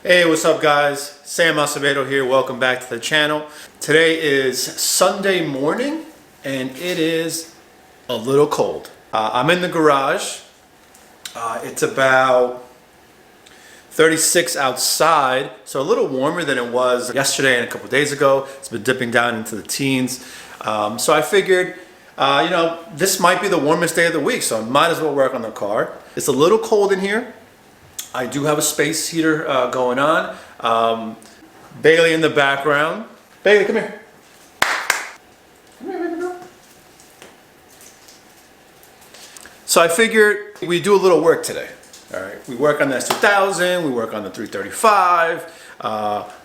Hey, what's up guys? Sam Acevedo here. Welcome back to the channel. Today is Sunday morning and it is a little cold. I'm in the garage. It's about 36 outside, so a little warmer than it was yesterday and a couple days ago. It's been dipping down into the teens. So I figured, this might be the warmest day of the week, so I might as well work on the car. It's a little cold in here. I do have a space heater going on. Bailey in the background. Bailey, come here. Come here, baby girl. So I figured we do a little work today. All right, we work on the S2000, we work on the 335.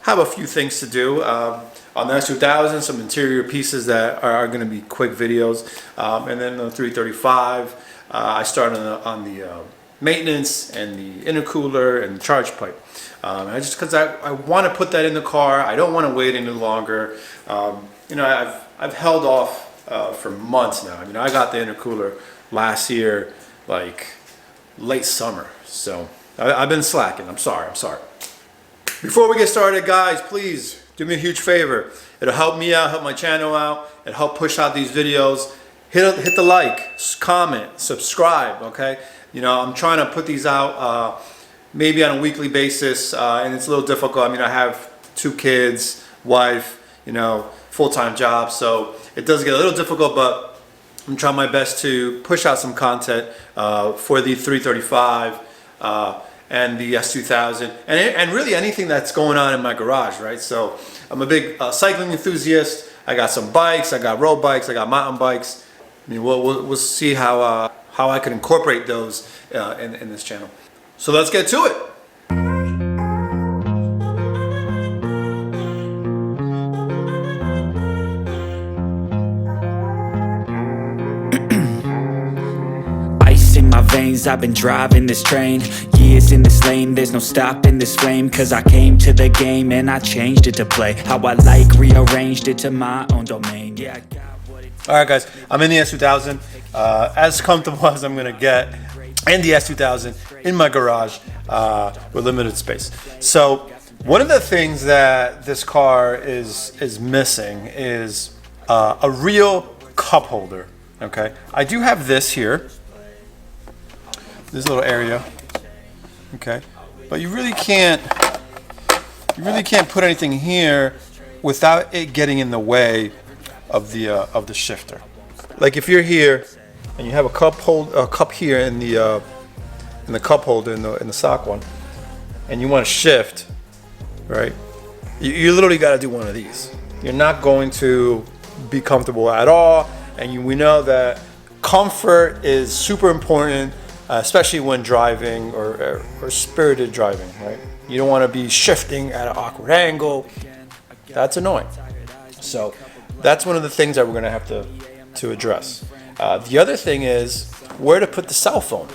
Have a few things to do. On the S2000, some interior pieces that are going to be quick videos. And then the 335, I started on the maintenance and the intercooler and the charge pipe. Because I want to put that in the car. I don't want to wait any longer. I've held off for months now. I got the intercooler last year, like late summer. So I've been slacking. I'm sorry. Before we get started, guys, please do me a huge favor. It'll help me out, help my channel out, and help push out these videos. Hit the like, comment, subscribe, okay? I'm trying to put these out maybe on a weekly basis, and it's a little difficult. I have 2 kids, wife, full-time job, so it does get a little difficult, but I'm trying my best to push out some content for the 335 and the S2000, and really anything that's going on in my garage, right? So I'm a big cycling enthusiast. I got some bikes, I got road bikes, I got mountain bikes. We'll see how I can incorporate those in this channel. So let's get to it. Ice in my veins, I've been driving this train. Years in this lane, there's no stopping this flame. Cause I came to the game and I changed it to play how I like, rearranged it to my own domain. Yeah, I got what it takes. Alright guys, I'm in the S2000, as comfortable as I'm going to get in the S2000 in my garage with limited space. So one of the things that this car is missing is a real cup holder. Okay, I do have this here, this little area. Okay, but you really can't put anything here without it getting in the way of the shifter. Like if you're here and you have a cup here in the cup holder in the stock one, and you want to shift, right? You literally got to do one of these. You're not going to be comfortable at all, and we know that comfort is super important, especially when driving or spirited driving, right? You don't want to be shifting at an awkward angle. That's annoying. So that's one of the things that we're going to have to address. The other thing is where to put the cell phone.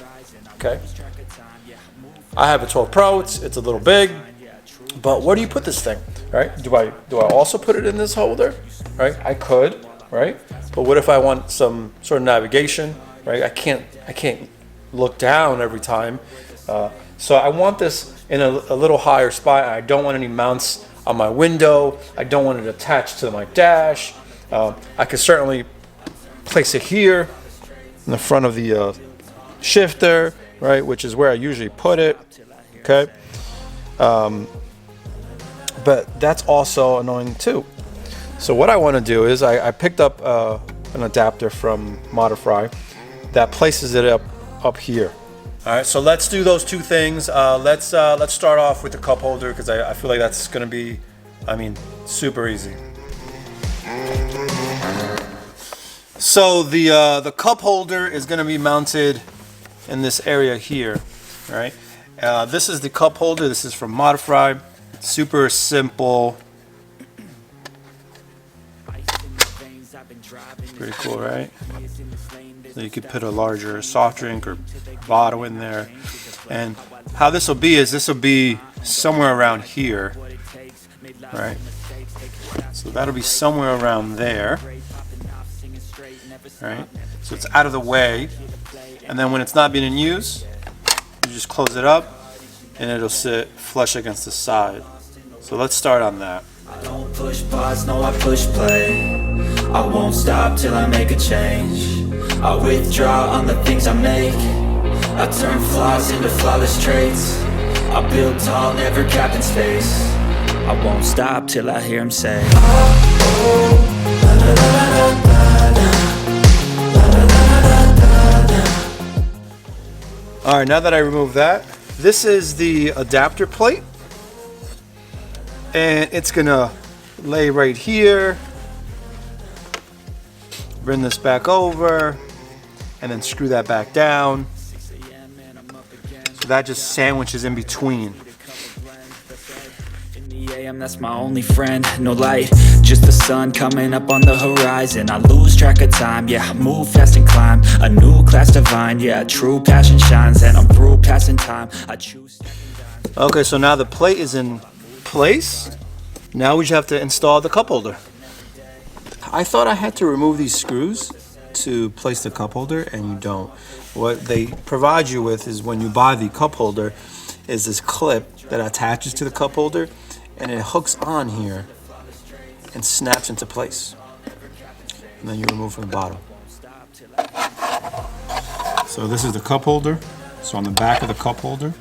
Okay, I have a 12 Pro. It's a little big, but where do you put this thing, right? Do I also put it in this holder, right? I could, right? But what if I want some sort of navigation, right? I can't look down every time. So I want this in a little higher spot. I don't want any mounts on my window. I don't want it attached to my dash. I could certainly place it here in the front of the shifter, right, which is where I usually put it. Okay, but that's also annoying too. So what I want to do is I picked up an adapter from Modify that places it up here. All right, so let's do those 2 things. Let's start off with the cup holder because I feel like that's going to be, super easy. So the cup holder is going to be mounted in this area here, right? This is the cup holder. This is from Modify. Super simple. Pretty cool, right? So you could put a larger soft drink or bottle in there. And how this will be is somewhere around here, right? So that'll be somewhere around there, right? So it's out of the way. And then when it's not being in use, you just close it up and it'll sit flush against the side. So let's start on that. I don't push pause, no I push play. I won't stop till I make a change. I withdraw on the things I make. I turn flaws into flawless traits. I build tall, never capped in space. I won't stop till I hear him say, Alright, now that I removed that, this is the adapter plate. And it's gonna lay right here. Bring this back over. And then screw that back down. So that just sandwiches in between. That's my only friend, no light, just the sun coming up on the horizon. I lose track of time, yeah, I move fast and climb a new class divine, yeah, true passion shines, and I'm through passing time. I choose. Okay, so now the plate is in place. Now we just have to install the cup holder. I thought I had to remove these screws to place the cup holder, and you don't. What they provide you with is, when you buy the cup holder, is this clip that attaches to the cup holder, and it hooks on here and snaps into place. And then you remove from the bottom. So this is the cup holder. So on the back of the cup holder,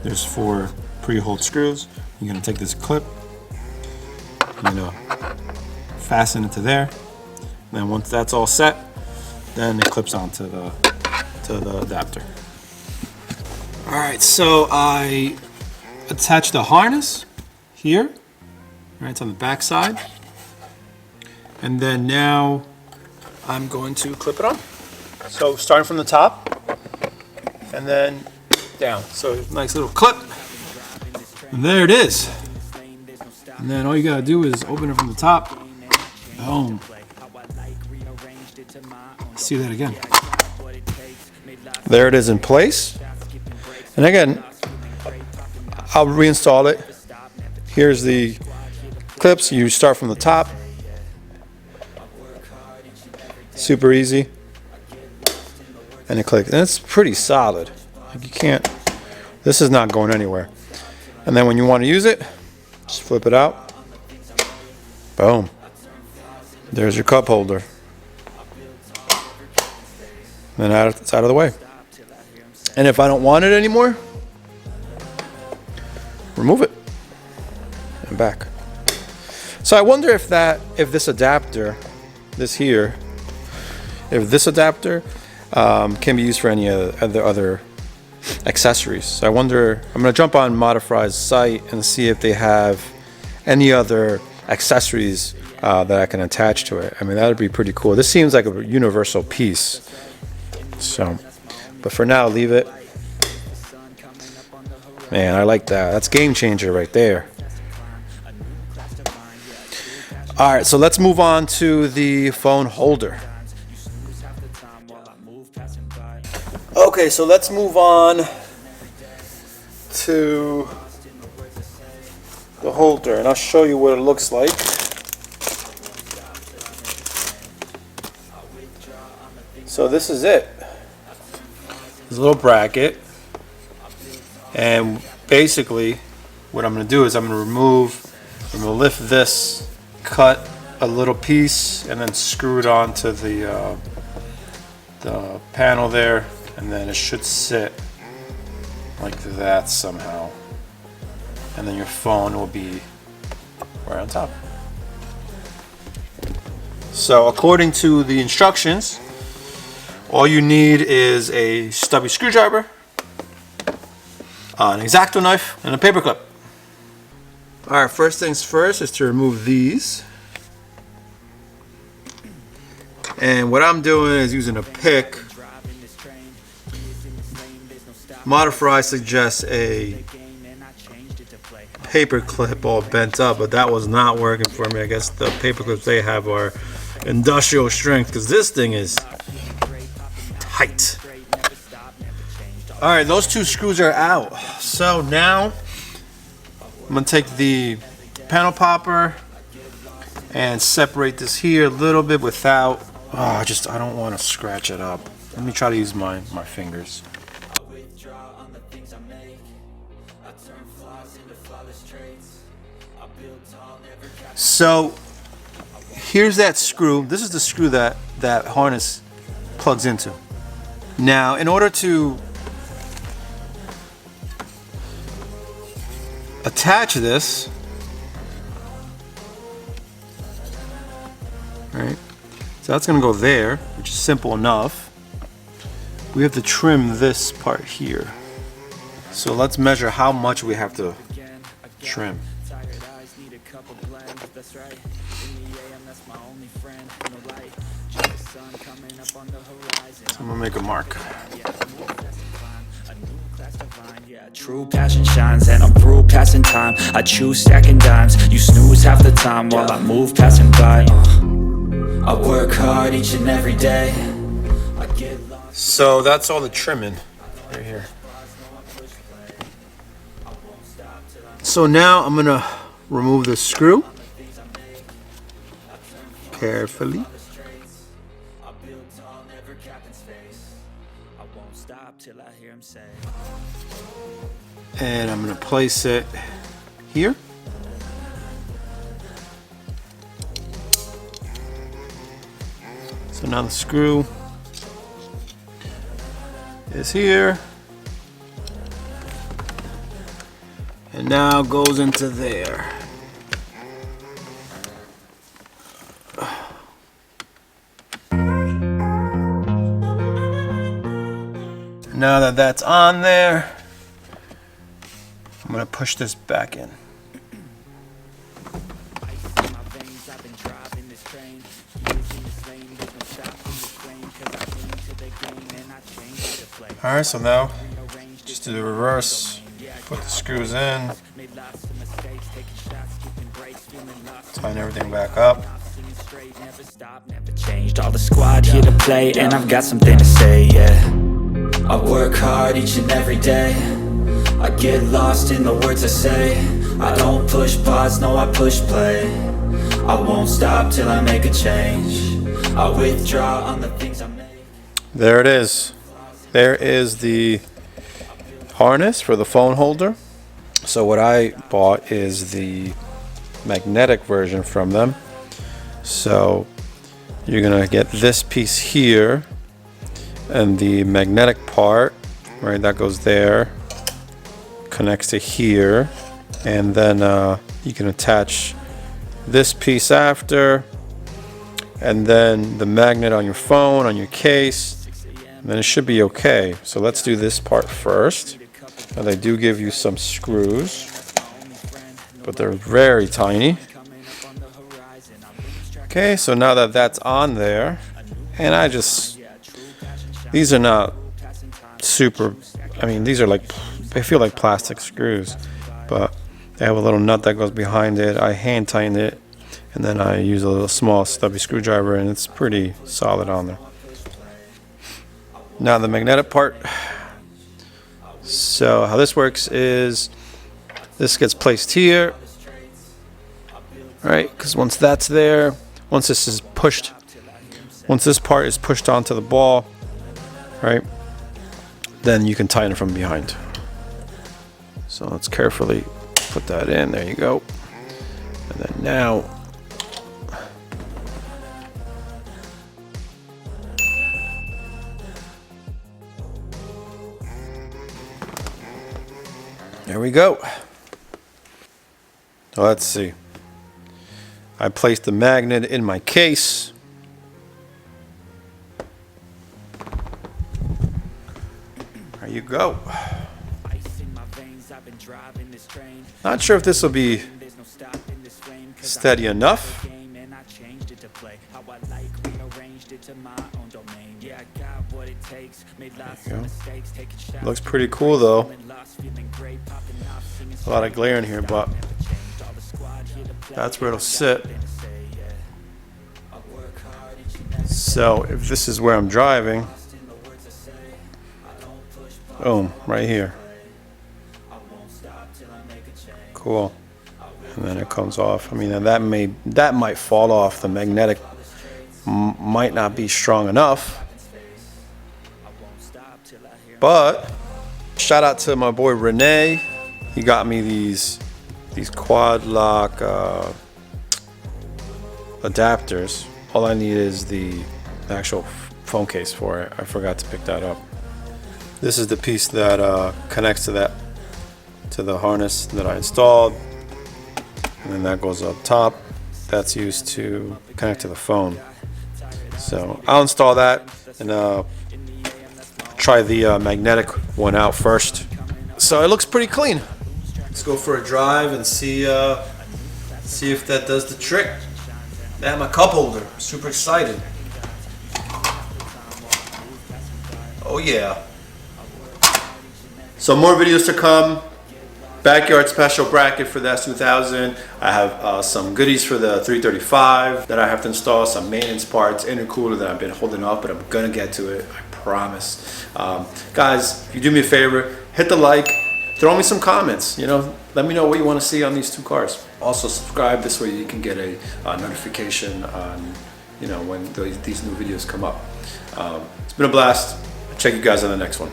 there's 4 pre-hold screws. You're gonna take this clip, you're gonna fasten it to there. And then once that's all set, then it clips onto the adapter. All right, so I attach the harness here. Right, it's on the back side. And then now I'm going to clip it on. So starting from the top and then down. So nice little clip. And there it is. And then all you gotta do is open it from the top. Boom. See that again. There it is in place. And again, I'll reinstall it. Here's the clips. You start from the top. Super easy. And it clicks. And it's pretty solid. Like, you can't, this is not going anywhere. And then when you want to use it, just flip it out. Boom. There's your cup holder. Then it's out of the way. And if I don't want it anymore, remove it and back. So I wonder if this adapter, this adapter can be used for any other accessories. So I wonder, I'm gonna jump on Modify's site and see if they have any other accessories that I can attach to it. I mean, that would be pretty cool. This seems like a universal piece. So, but for now, leave it. Man, I like that. That's game changer right there. All right, so let's move on to the phone holder. Okay, so let's move on to the holder, and I'll show you what it looks like. So this is it. There's a little bracket, and basically what I'm going to do is I'm going to lift this, cut a little piece, and then screw it onto the panel there, and then it should sit like that somehow, and then your phone will be right on top. So according to the instructions, all you need is a stubby screwdriver, an X-Acto knife, and a paper clip. Alright, first things first is to remove these. And what I'm doing is using a pick. Modify suggests a paper clip all bent up, but that was not working for me. I guess the paper clips they have are industrial strength, because this thing is tight. Alright, those 2 screws are out. So now I'm going to take the panel popper and separate this here a little bit without, I don't want to scratch it up. Let me try to use my fingers. So here's that screw. This is the screw that harness plugs into. Now, in order to attach this, right? So that's going to go there, which is simple enough. We have to trim this part here. So let's measure how much we have to trim. So I'm gonna make a mark. True passion shines and I'm through passing time. I choose stacking dimes. You snooze half the time while I move passing by. I work hard each and every day. So that's all the trimming right here. So now I'm gonna remove the screw carefully. And I'm gonna place it here. So now the screw is here. And now goes into there. Now that that's on there, I'm gonna push this back in. All right, so now just do the reverse. Put the screws in, tighten everything back up. Changed all the squad here to play, and I've got something to say, yeah. I work hard each and every day. I get lost in the words I say. I don't push pause, no, I push play. I won't stop till I make a change. I withdraw on the things I make. There it is. There is the harness for the phone holder. So what I bought is the magnetic version from them. So you're gonna get this piece here and the magnetic part, right, that goes there, connects to here, and then you can attach this piece after, and then the magnet on your phone, on your case, and then it should be okay. So let's do this part first. Now they do give you some screws, but they're very tiny. Okay, so now that that's on there, and these are not super, I mean, these are like, they feel like plastic screws, but they have a little nut that goes behind it. I hand tighten it, and then I use a little small stubby screwdriver, and it's pretty solid on there. Now the magnetic part. So how this works is this gets placed here, right? Because once that's there, once this is pushed, once this part is pushed onto the ball, right, then you can tighten it from behind. So let's carefully put that in. There you go. And then now there we go. Let's see. I placed the magnet in my case. There you go. Not sure if this will be steady enough. There you go. Looks pretty cool though. A lot of glare in here, but that's where it'll sit. So if this is where I'm driving, boom, right here. Cool. And then it comes off. I mean, that might fall off. The magnetic might not be strong enough. But shout out to my boy Renee. He got me these these quad lock adapters. All I need is the actual phone case for it. I forgot to pick that up. This is the piece that connects to the harness that I installed, and then that goes up top. That's used to connect to the phone. So I'll install that and try the magnetic one out first. So it looks pretty clean. Let's go for a drive and see if that does the trick. Damn, my cup holder. Super excited. Oh yeah. So more videos to come. Backyard special bracket for the S2000. I have some goodies for the 335 that I have to install, some maintenance parts, intercooler that I've been holding up, but I'm gonna get to it, I promise. Guys, if you do me a favor, hit the like, throw me some comments, let me know what you want to see on these two cars. Also subscribe, this way you can get a notification on when these new videos come up. It's been a blast. I'll check you guys on the next one.